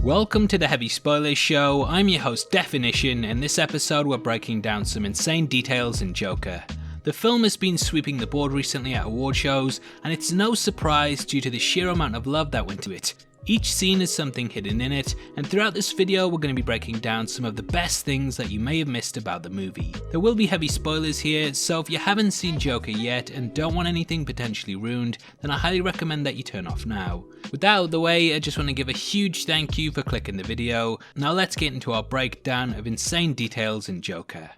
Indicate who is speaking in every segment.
Speaker 1: Welcome to the Heavy Spoilers Show. I'm your host Definition, and this episode we're breaking down some insane details in Joker. The film has been sweeping the board recently at award shows, and it's no surprise due to the sheer amount of love that went to it. Each scene has something hidden in it, and throughout this video we're going to be breaking down some of the best things that you may have missed about the movie. There will be heavy spoilers here, so if you haven't seen Joker yet and don't want anything potentially ruined, then I highly recommend that you turn off now. With that out of the way, I just want to give a huge thank you for clicking the video. Now let's get into our breakdown of insane details in Joker.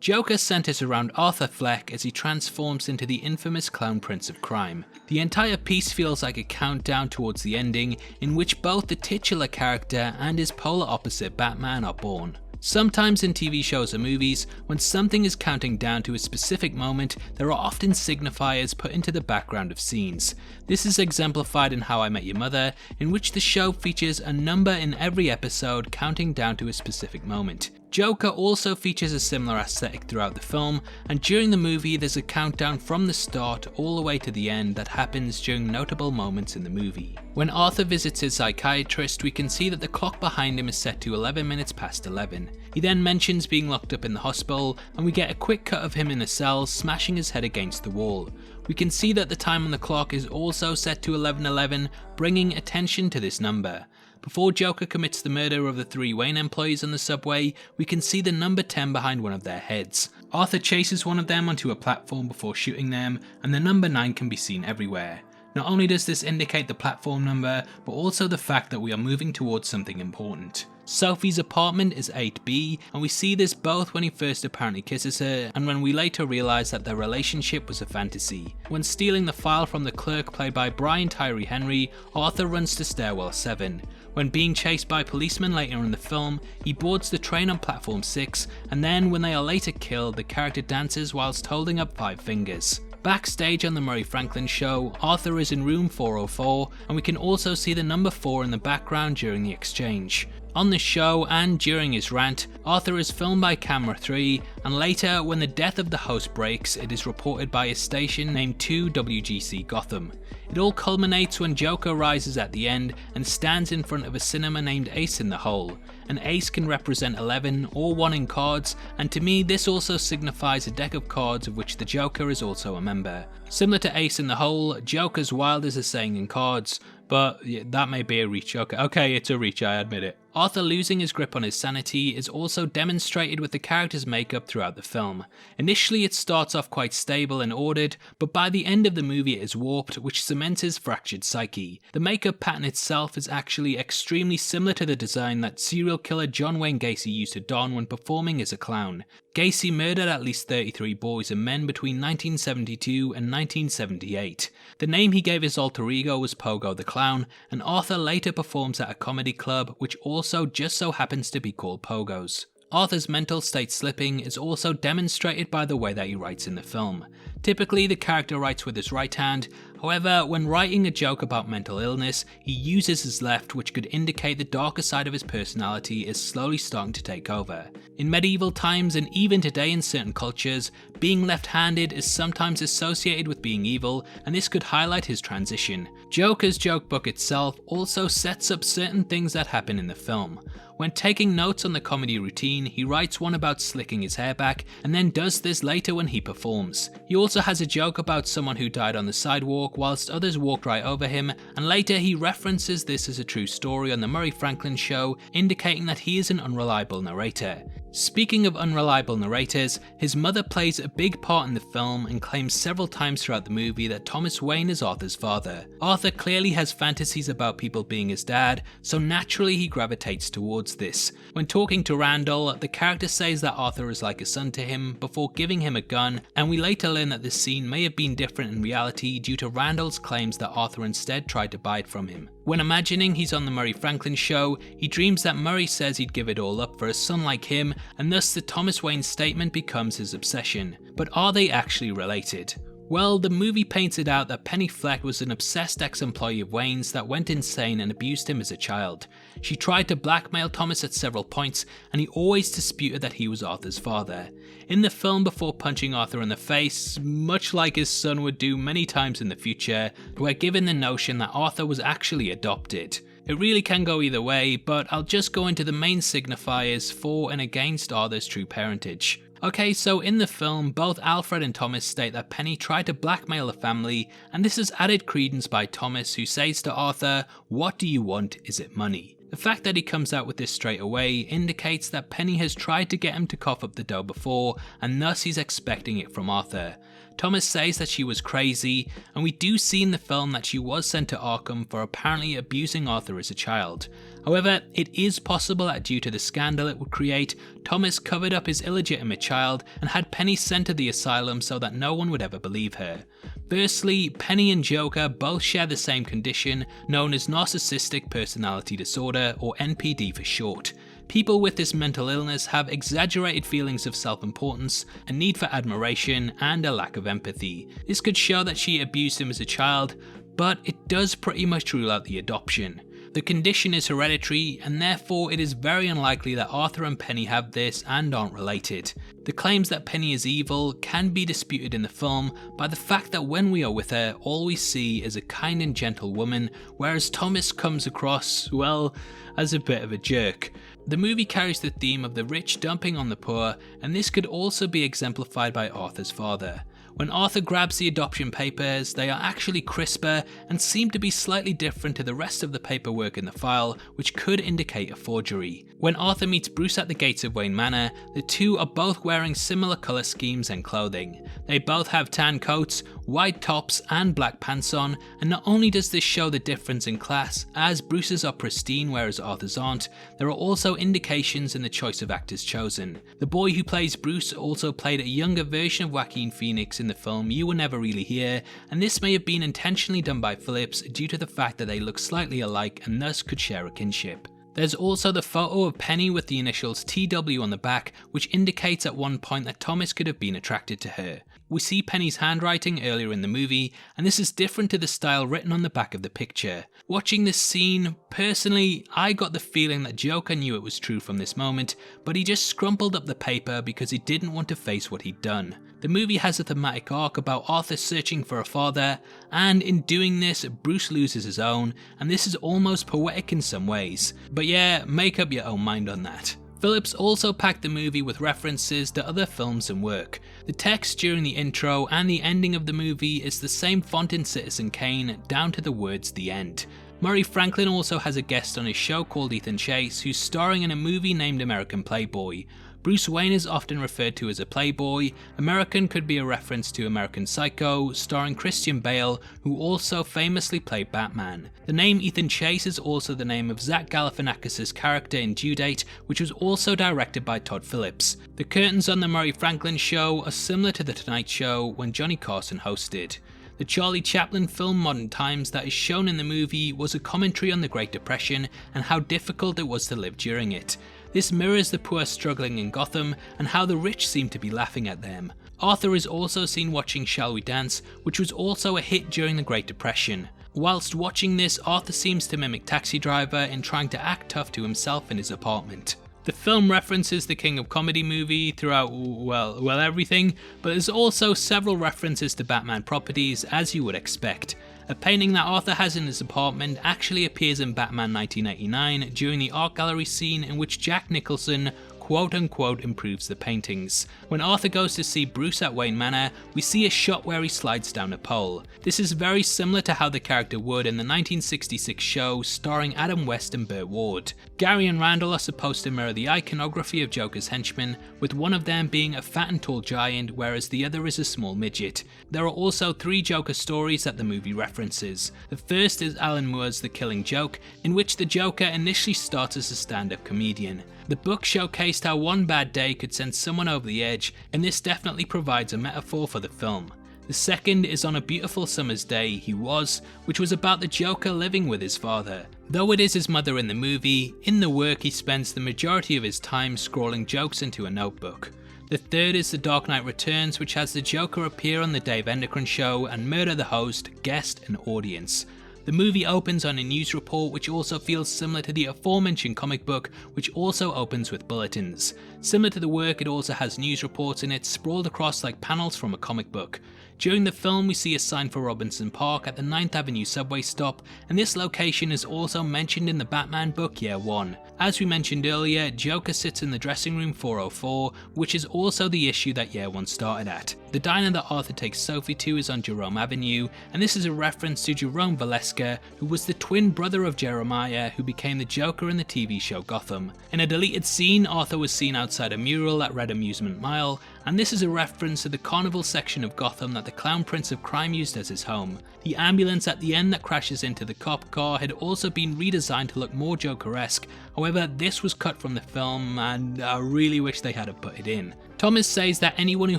Speaker 1: Joker centers around Arthur Fleck as he transforms into the infamous Clown Prince of Crime. The entire piece feels like a countdown towards the ending, in which both the titular character and his polar opposite Batman are born. Sometimes in TV shows or movies, when something is counting down to a specific moment, there are often signifiers put into the background of scenes. This is exemplified in How I Met Your Mother, in which the show features a number in every episode counting down to a specific moment. Joker also features a similar aesthetic throughout the film, and during the movie there's a countdown from the start all the way to the end that happens during notable moments in the movie. When Arthur visits his psychiatrist, we can see that the clock behind him is set to 11 minutes past 11. He then mentions being locked up in the hospital, and we get a quick cut of him in a cell smashing his head against the wall. We can see that the time on the clock is also set to 11:11, bringing attention to this number. Before Joker commits the murder of the 3 Wayne employees on the subway, we can see the number 10 behind one of their heads. Arthur chases one of them onto a platform before shooting them, and the number 9 can be seen everywhere. Not only does this indicate the platform number, but also the fact that we are moving towards something important. Sophie's apartment is 8B, and we see this both when he first apparently kisses her and when we later realise that their relationship was a fantasy. When stealing the file from the clerk played by Brian Tyree Henry, Arthur runs to stairwell 7. When being chased by policemen later in the film, he boards the train on platform 6, and then when they are later killed, the character dances whilst holding up 5 fingers. Backstage on the Murray Franklin show, Arthur is in room 404, and we can also see the number 4 in the background during the exchange. On the show and during his rant, Arthur is filmed by camera 3, and later when the death of the host breaks, it is reported by a station named 2WGC Gotham. It all culminates when Joker rises at the end and stands in front of a cinema named Ace in the Hole. An ace can represent 11 or 1 in cards, and to me this also signifies a deck of cards of which the Joker is also a member. Similar to Ace in the Hole, Joker's wild is a saying in cards, but yeah, that may be a reach. Okay, it's a reach, I admit it. Arthur losing his grip on his sanity is also demonstrated with the character's makeup throughout the film. Initially it starts off quite stable and ordered, but by the end of the movie it is warped, which cements his fractured psyche. The makeup pattern itself is actually extremely similar to the design that serial killer John Wayne Gacy used to don when performing as a clown. Gacy murdered at least 33 boys and men between 1972 and 1978. The name he gave his alter ego was Pogo the Clown, and Arthur later performs at a comedy club which also just so happens to be called Pogo's. Arthur's mental state slipping is also demonstrated by the way that he writes in the film. Typically the character writes with his right hand, however when writing a joke about mental illness, he uses his left, which could indicate the darker side of his personality is slowly starting to take over. In medieval times and even today in certain cultures, being left-handed is sometimes associated with being evil, and this could highlight his transition. Joker's joke book itself also sets up certain things that happen in the film. When taking notes on the comedy routine, he writes one about slicking his hair back, and then does this later when he performs. He also has a joke about someone who died on the sidewalk whilst others walked right over him, and later he references this as a true story on the Murray Franklin show, indicating that he is an unreliable narrator. Speaking of unreliable narrators, his mother plays a big part in the film and claims several times throughout the movie that Thomas Wayne is Arthur's father. Arthur clearly has fantasies about people being his dad, so naturally he gravitates towards this. When talking to Randall, the character says that Arthur is like a son to him before giving him a gun, and we later learn that this scene may have been different in reality due to Randall's claims that Arthur instead tried to buy it from him. When imagining he's on the Murray Franklin show, he dreams that Murray says he'd give it all up for a son like him, and thus the Thomas Wayne statement becomes his obsession. But are they actually related? Well, the movie paints it out that Penny Fleck was an obsessed ex-employee of Wayne's that went insane and abused him as a child. She tried to blackmail Thomas at several points, and he always disputed that he was Arthur's father. In the film, before punching Arthur in the face, much like his son would do many times in the future, we're given the notion that Arthur was actually adopted. It really can go either way, but I'll just go into the main signifiers for and against Arthur's true parentage. Okay, so in the film, both Alfred and Thomas state that Penny tried to blackmail the family, and this is added credence by Thomas, who says to Arthur, "What do you want? Is it money?" The fact that he comes out with this straight away indicates that Penny has tried to get him to cough up the dough before, and thus he's expecting it from Arthur. Thomas says that she was crazy, and we do see in the film that she was sent to Arkham for apparently abusing Arthur as a child. However, it is possible that due to the scandal it would create, Thomas covered up his illegitimate child and had Penny sent to the asylum so that no one would ever believe her. Firstly, Penny and Joker both share the same condition known as narcissistic personality disorder, or NPD for short. People with this mental illness have exaggerated feelings of self-importance, a need for admiration, and a lack of empathy. This could show that she abused him as a child, but it does pretty much rule out the adoption. The condition is hereditary, and therefore it is very unlikely that Arthur and Penny have this and aren't related. The claims that Penny is evil can be disputed in the film by the fact that when we are with her, all we see is a kind and gentle woman, whereas Thomas comes across, well, as a bit of a jerk. The movie carries the theme of the rich dumping on the poor, and this could also be exemplified by Arthur's father. When Arthur grabs the adoption papers, they are actually crisper and seem to be slightly different to the rest of the paperwork in the file, which could indicate a forgery. When Arthur meets Bruce at the gates of Wayne Manor, the two are both wearing similar colour schemes and clothing. They both have tan coats, white tops and black pants on, and not only does this show the difference in class, as Bruce's are pristine whereas Arthur's aren't, there are also indications in the choice of actors chosen. The boy who plays Bruce also played a younger version of Joaquin Phoenix in the film You Will Never Really Hear, and this may have been intentionally done by Phillips due to the fact that they look slightly alike and thus could share a kinship. There's also the photo of Penny with the initials TW on the back, which indicates at one point that Thomas could have been attracted to her. We see Penny's handwriting earlier in the movie, and this is different to the style written on the back of the picture. Watching this scene, personally, I got the feeling that Joker knew it was true from this moment, but he just scrumpled up the paper because he didn't want to face what he'd done. The movie has a thematic arc about Arthur searching for a father, and in doing this, Bruce loses his own, and this is almost poetic in some ways. But yeah, make up your own mind on that. Phillips also packed the movie with references to other films and work. The text during the intro and the ending of the movie is the same font in Citizen Kane, down to the words "the end." Murray Franklin also has a guest on his show called Ethan Chase, who's starring in a movie named American Playboy. Bruce Wayne is often referred to as a playboy. American could be a reference to American Psycho, starring Christian Bale, who also famously played Batman. The name Ethan Chase is also the name of Zach Galifianakis' character in Due Date, which was also directed by Todd Phillips. The curtains on the Murray Franklin show are similar to The Tonight Show when Johnny Carson hosted. The Charlie Chaplin film Modern Times that is shown in the movie was a commentary on the Great Depression and how difficult it was to live during it. This mirrors the poor struggling in Gotham and how the rich seem to be laughing at them. Arthur is also seen watching Shall We Dance, which was also a hit during the Great Depression. Whilst watching this, Arthur seems to mimic Taxi Driver in trying to act tough to himself in his apartment. The film references the King of Comedy movie throughout, well everything, but there's also several references to Batman properties, as you would expect. A painting that Arthur has in his apartment actually appears in Batman 1989 during the art gallery scene in which Jack Nicholson quote-unquote improves the paintings. When Arthur goes to see Bruce at Wayne Manor, we see a shot where he slides down a pole. This is very similar to how the character would in the 1966 show starring Adam West and Burt Ward. Gary and Randall are supposed to mirror the iconography of Joker's henchmen, with one of them being a fat and tall giant whereas the other is a small midget. There are also 3 Joker stories that the movie references. The first is Alan Moore's The Killing Joke, in which the Joker initially starts as a stand-up comedian. The book showcased how one bad day could send someone over the edge, and this definitely provides a metaphor for the film. The second is On a Beautiful Summer's Day He Was, which was about the Joker living with his father. Though it is his mother in the movie, in the work he spends the majority of his time scrawling jokes into a notebook. The third is The Dark Knight Returns, which has the Joker appear on the Dave Endocrine Show and murder the host, guest and audience. The movie opens on a news report which also feels similar to the aforementioned comic book, which also opens with bulletins. Similar to the work, it also has news reports in it sprawled across like panels from a comic book. During the film we see a sign for Robinson Park at the 9th Avenue subway stop, and this location is also mentioned in the Batman book Year One. As we mentioned earlier, Joker sits in the dressing room 404, which is also the issue that Year One started at. The diner that Arthur takes Sophie to is on Jerome Avenue, and this is a reference to Jerome Valeska, who was the twin brother of Jeremiah who became the Joker in the TV show Gotham. In a deleted scene, Arthur was seen outside a mural at Red Amusement Mile, and this is a reference to the carnival section of Gotham that the Clown Prince of Crime used as his home. The ambulance at the end that crashes into the cop car had also been redesigned to look more Joker-esque, however this was cut from the film and I really wish they had put it in. Thomas says that anyone who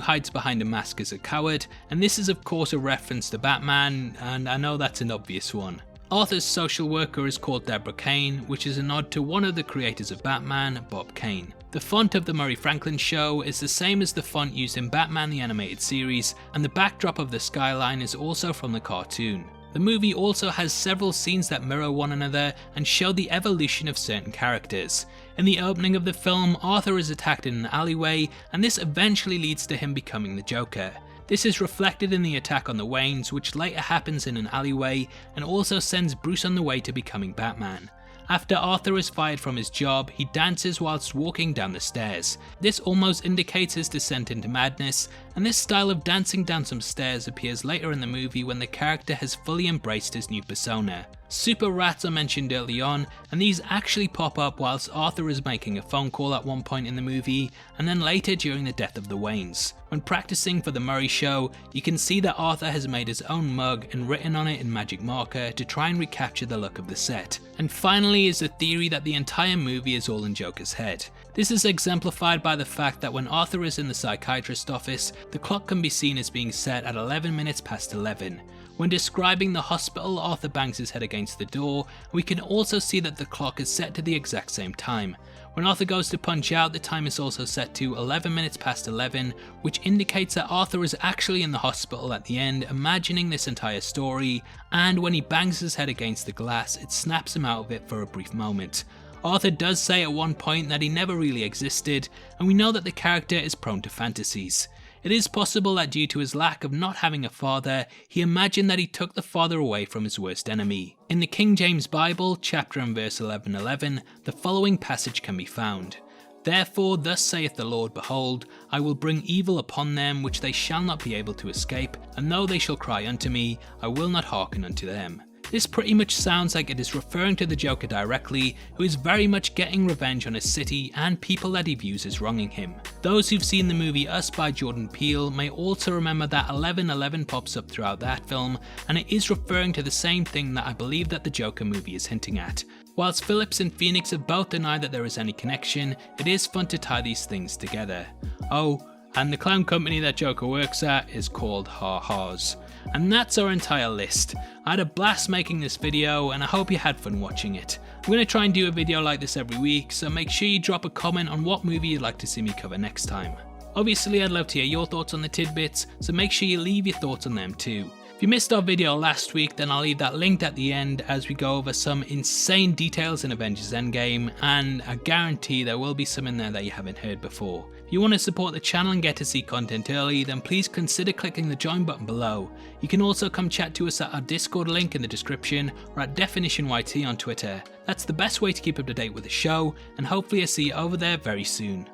Speaker 1: hides behind a mask is a coward, and this is of course a reference to Batman, and I know that's an obvious one. Arthur's social worker is called Deborah Kane, which is a nod to one of the creators of Batman, Bob Kane. The font of the Murray Franklin show is the same as the font used in Batman the Animated Series, and the backdrop of the skyline is also from the cartoon. The movie also has several scenes that mirror one another and show the evolution of certain characters. In the opening of the film, Arthur is attacked in an alleyway, and this eventually leads to him becoming the Joker. This is reflected in the attack on the Waynes, which later happens in an alleyway and also sends Bruce on the way to becoming Batman. After Arthur is fired from his job, he dances whilst walking down the stairs. This almost indicates his descent into madness, and this style of dancing down some stairs appears later in the movie when the character has fully embraced his new persona. Super rats are mentioned early on, and these actually pop up whilst Arthur is making a phone call at one point in the movie, and then later during the death of the Waynes. When practicing for the Murray show, you can see that Arthur has made his own mug and written on it in magic marker to try and recapture the look of the set. And finally is the theory that the entire movie is all in Joker's head. This is exemplified by the fact that when Arthur is in the psychiatrist's office, the clock can be seen as being set at 11 minutes past 11. When describing the hospital, Arthur bangs his head against the door, and we can also see that the clock is set to the exact same time. When Arthur goes to punch out, the time is also set to 11 minutes past 11, which indicates that Arthur is actually in the hospital at the end, imagining this entire story, and when he bangs his head against the glass, it snaps him out of it for a brief moment. Arthur does say at one point that he never really existed, and we know that the character is prone to fantasies. It is possible that due to his lack of not having a father, he imagined that he took the father away from his worst enemy. In the King James Bible, chapter and verse 11:11, the following passage can be found. Therefore thus saith the Lord, behold, I will bring evil upon them which they shall not be able to escape, and though they shall cry unto me, I will not hearken unto them. This pretty much sounds like it is referring to the Joker directly, who is very much getting revenge on his city and people that he views as wronging him. Those who've seen the movie Us by Jordan Peele may also remember that 11:11 pops up throughout that film, and it is referring to the same thing that I believe that the Joker movie is hinting at. Whilst Phillips and Phoenix have both denied that there is any connection, it is fun to tie these things together. Oh, and the clown company that Joker works at is called Ha Ha's. And that's our entire list. I had a blast making this video and I hope you had fun watching it. I'm going to try and do a video like this every week, so make sure you drop a comment on what movie you'd like to see me cover next time. Obviously I'd love to hear your thoughts on the tidbits, so make sure you leave your thoughts on them too. If you missed our video last week, then I'll leave that linked at the end as we go over some insane details in Avengers Endgame, and I guarantee there will be some in there that you haven't heard before. If you want to support the channel and get to see content early, then please consider clicking the join button below. You can also come chat to us at our Discord link in the description, or at DefinitionYT on Twitter. That's the best way to keep up to date with the show, and hopefully I'll see you over there very soon.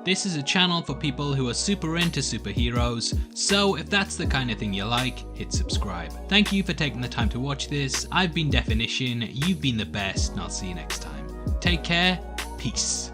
Speaker 1: This is a channel for people who are super into superheroes, so if that's the kind of thing you like, hit subscribe. Thank you for taking the time to watch this. I've been Definition, you've been the best, and I'll see you next time. Take care, peace.